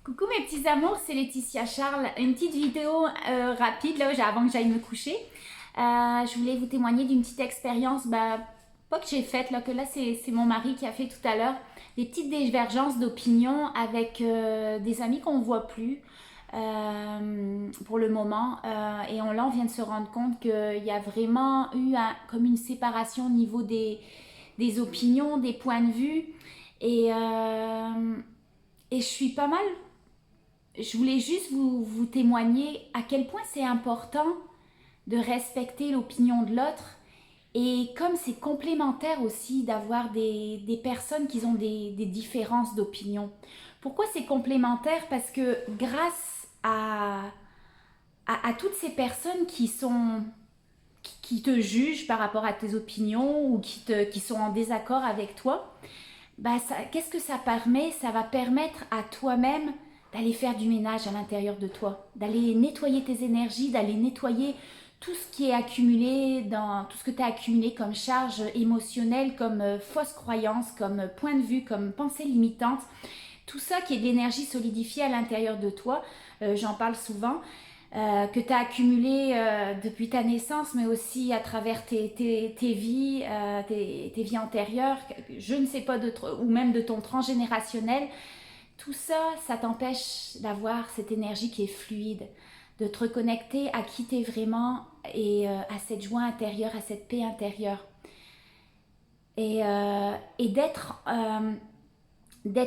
Coucou mes petits amours, c'est Laetitia Charles. Une petite vidéo rapide là, avant que j'aille me coucher. Je voulais vous témoigner d'une petite expérience, pas que j'ai faite, là, que là c'est mon mari qui a fait tout à l'heure. Des petites divergences d'opinion avec des amis qu'on ne voit plus pour le moment. Là, on vient de se rendre compte qu'il y a vraiment eu comme une séparation au niveau des opinions, des points de vue. Et je suis pas mal. Je voulais juste vous témoigner à quel point c'est important de respecter l'opinion de l'autre et comme c'est complémentaire aussi d'avoir des personnes qui ont des différences d'opinion. Pourquoi c'est complémentaire? Parce que grâce à toutes ces personnes qui te jugent par rapport à tes opinions ou qui sont en désaccord avec toi, qu'est-ce que ça permet? Ça va permettre à toi-même d'aller faire du ménage à l'intérieur de toi, d'aller nettoyer tes énergies, d'aller nettoyer tout ce qui est accumulé, tout ce que tu as accumulé comme charge émotionnelle, comme fausse croyance, comme point de vue, comme pensée limitante. Tout ça qui est de l'énergie solidifiée à l'intérieur de toi, j'en parle souvent, que tu as accumulé depuis ta naissance, mais aussi à travers tes vies, tes vies antérieures, je ne sais pas, ou même de ton transgénérationnel. Tout ça, ça t'empêche d'avoir cette énergie qui est fluide, de te reconnecter à qui tu es vraiment et à cette joie intérieure, à cette paix intérieure. Et d'être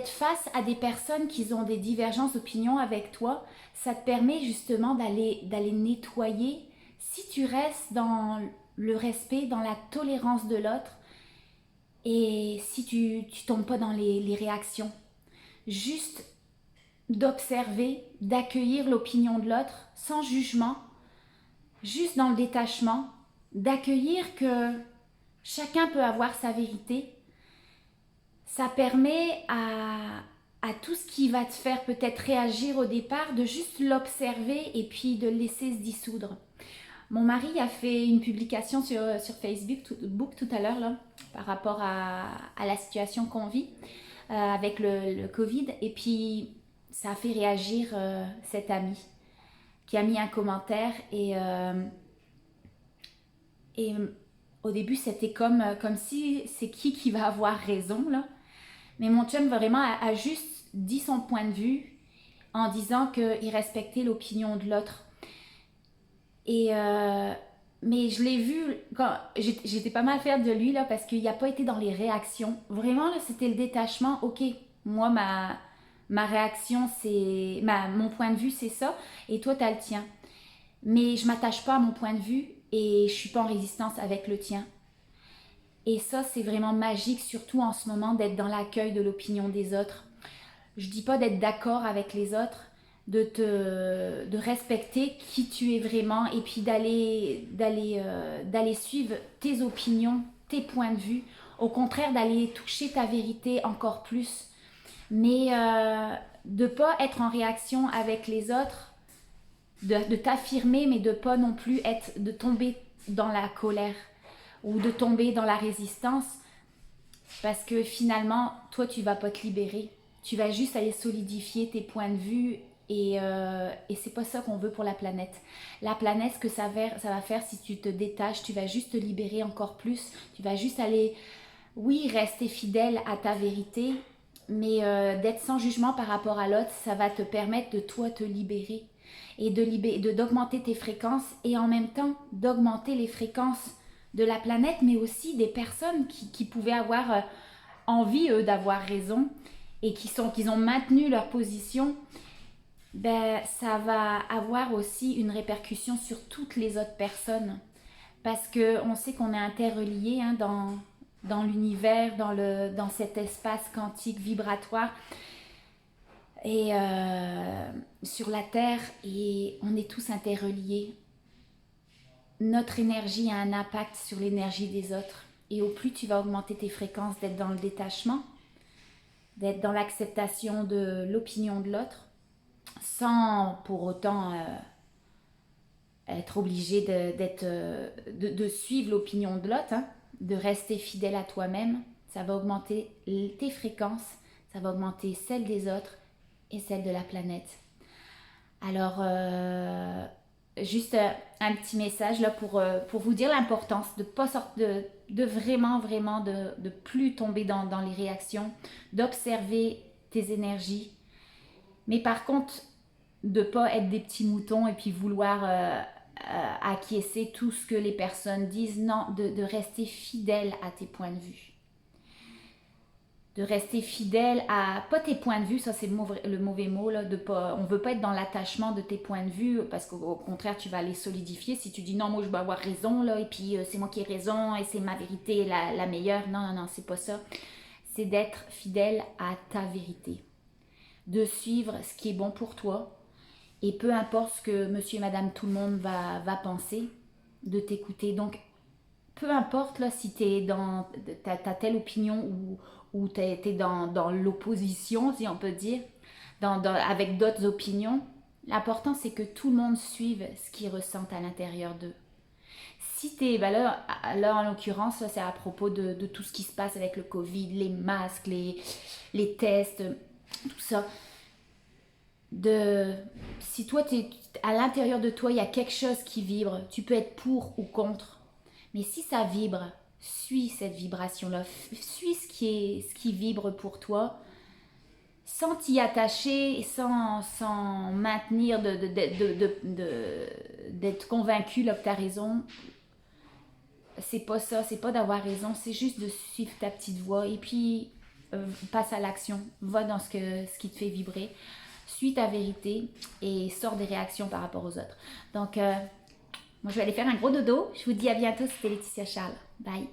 face à des personnes qui ont des divergences d'opinion avec toi, ça te permet justement d'aller nettoyer si tu restes dans le respect, dans la tolérance de l'autre et si tu tombes pas dans les réactions. Juste d'observer, d'accueillir l'opinion de l'autre sans jugement, juste dans le détachement, d'accueillir que chacun peut avoir sa vérité. Ça permet à tout ce qui va te faire peut-être réagir au départ, de juste l'observer et puis de le laisser se dissoudre. Mon mari a fait une publication sur Facebook tout à l'heure là, par rapport à la situation qu'on vit avec le Covid. Et puis, ça a fait réagir cet ami qui a mis un commentaire. Et au début, c'était comme si c'est qui va avoir raison là. Mais mon chum vraiment a juste dit son point de vue en disant qu'il respectait l'opinion de l'autre. Mais je l'ai vu quand j'étais pas mal fière de lui là parce qu'il n'a pas été dans les réactions. Vraiment là, c'était le détachement. Ok, moi ma réaction c'est mon point de vue c'est ça et toi t'as le tien. Mais je m'attache pas à mon point de vue et je suis pas en résistance avec le tien. Et ça c'est vraiment magique, surtout en ce moment d'être dans l'accueil de l'opinion des autres. Je dis pas d'être d'accord avec les autres, de respecter qui tu es vraiment et puis d'aller suivre tes opinions, tes points de vue. Au contraire, d'aller toucher ta vérité encore plus. Mais de pas être en réaction avec les autres, de t'affirmer, mais de pas non plus de tomber dans la colère ou de tomber dans la résistance. Parce que finalement, toi, tu vas pas te libérer. Tu vas juste aller solidifier tes points de vue et c'est pas ça qu'on veut pour la planète. La planète, ce que ça va faire si tu te détaches, tu vas juste te libérer encore plus. Tu vas juste aller, oui, rester fidèle à ta vérité, mais d'être sans jugement par rapport à l'autre, ça va te permettre de toi te libérer et d'augmenter tes fréquences et en même temps d'augmenter les fréquences de la planète, mais aussi des personnes qui pouvaient avoir envie, eux, d'avoir raison et qui ont maintenu leur position. Ça va avoir aussi une répercussion sur toutes les autres personnes. Parce qu'on sait qu'on est interreliés dans l'univers, dans cet espace quantique vibratoire et sur la Terre, et on est tous interreliés. Notre énergie a un impact sur l'énergie des autres. Et au plus tu vas augmenter tes fréquences d'être dans le détachement, d'être dans l'acceptation de l'opinion de l'autre, sans pour autant être obligé de suivre l'opinion de l'autre, hein, de rester fidèle à toi-même, ça va augmenter tes fréquences, ça va augmenter celles des autres et celle de la planète. Alors, juste un petit message là pour vous dire l'importance de pas de vraiment, vraiment de plus tomber dans les réactions, d'observer tes énergies. Mais par contre, de pas être des petits moutons et puis vouloir acquiescer tout ce que les personnes disent. Non, de rester fidèle à tes points de vue. De rester fidèle à, pas tes points de vue, ça c'est le mauvais mot, là, de pas, on veut pas être dans l'attachement de tes points de vue, parce qu'au contraire tu vas les solidifier si tu dis non, moi je dois avoir raison, là, et puis c'est moi qui ai raison, et c'est ma vérité la meilleure. Non, non, non, c'est pas ça. C'est d'être fidèle à ta vérité. De suivre ce qui est bon pour toi, et peu importe ce que monsieur et madame tout le monde va penser, de t'écouter. Donc, peu importe là, si t'as telle opinion ou t'es dans l'opposition, si on peut dire, avec d'autres opinions, l'important c'est que tout le monde suive ce qu'ils ressentent à l'intérieur d'eux. Si ben là, en l'occurrence, c'est à propos de tout ce qui se passe avec le Covid, les masques, les tests, tout ça. Si toi, à l'intérieur de toi, il y a quelque chose qui vibre, tu peux être pour ou contre. Mais si ça vibre, suis cette vibration-là, suis ce qui vibre pour toi, sans t'y attacher, sans maintenir d'être convaincu là, que tu as raison. C'est pas ça, c'est pas d'avoir raison, c'est juste de suivre ta petite voix et puis passe à l'action, va dans ce qui te fait vibrer, suis ta vérité et sors des réactions par rapport aux autres. Donc, moi je vais aller faire un gros dodo, je vous dis à bientôt, c'était Laetitia Charles, bye.